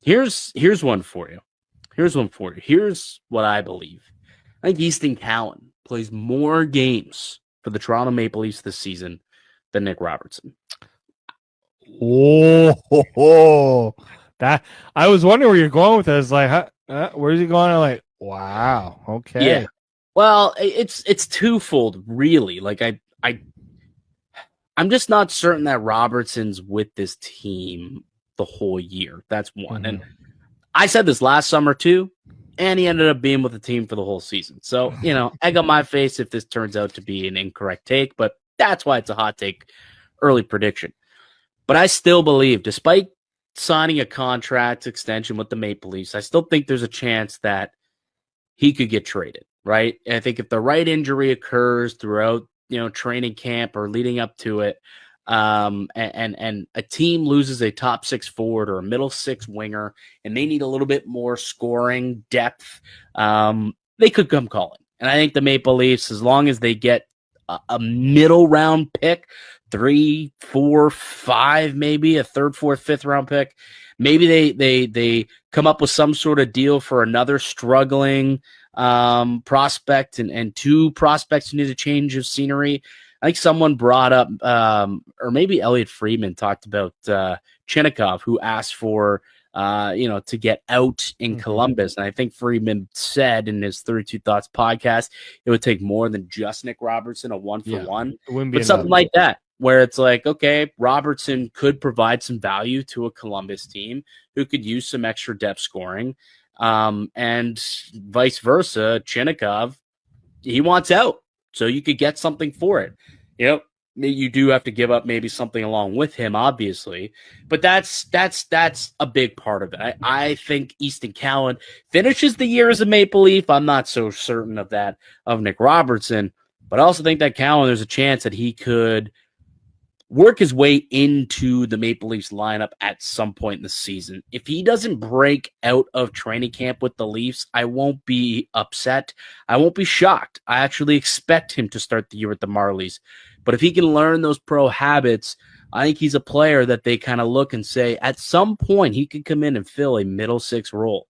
Here's one for you. Here's what I believe. I think Easton Cowan plays more games for the Toronto Maple Leafs this season than Nick Robertson. That I was wondering where you're going with this. Like, where's he going? I'm like, wow, okay. Yeah. Well, it's twofold, really. Like I'm just not certain that Robertson's with this team the whole year. That's one. Mhm. And I said this last summer too, and he ended up being with the team for the whole season. So, egg on my face if this turns out to be an incorrect take, but that's why it's a hot take, early prediction. But I still believe, despite signing a contract extension with the Maple Leafs, I still think there's a chance that he could get traded, right? And I think if the right injury occurs throughout, training camp or leading up to it, and a team loses a top six forward or a middle six winger, and they need a little bit more scoring depth, they could come calling. And I think the Maple Leafs, as long as they get a middle round pick, 3, 4, 5, maybe a third, fourth, fifth round pick, maybe they come up with some sort of deal for another struggling prospect and two prospects who need a change of scenery. I think someone brought up, or maybe Elliot Friedman talked about Chinnikov, who asked for, to get out in Columbus. And I think Friedman said in his 32 Thoughts podcast, it would take more than just Nick Robertson, a 1-for-1, but something like that, where it's like, okay, Robertson could provide some value to a Columbus team who could use some extra depth scoring. And vice versa, Chinnikov, he wants out. So you could get something for it. You do have to give up maybe something along with him, obviously, but that's a big part of it. I think Easton Cowan finishes the year as a Maple Leaf. I'm not so certain of that of Nick Robertson, but I also think that Cowan, there's a chance that he could work his way into the Maple Leafs lineup at some point in the season. If he doesn't break out of training camp with the Leafs, I won't be upset. I won't be shocked. I actually expect him to start the year with the Marlies. But if he can learn those pro habits, I think he's a player that they kind of look and say, at some point, he could come in and fill a middle six role.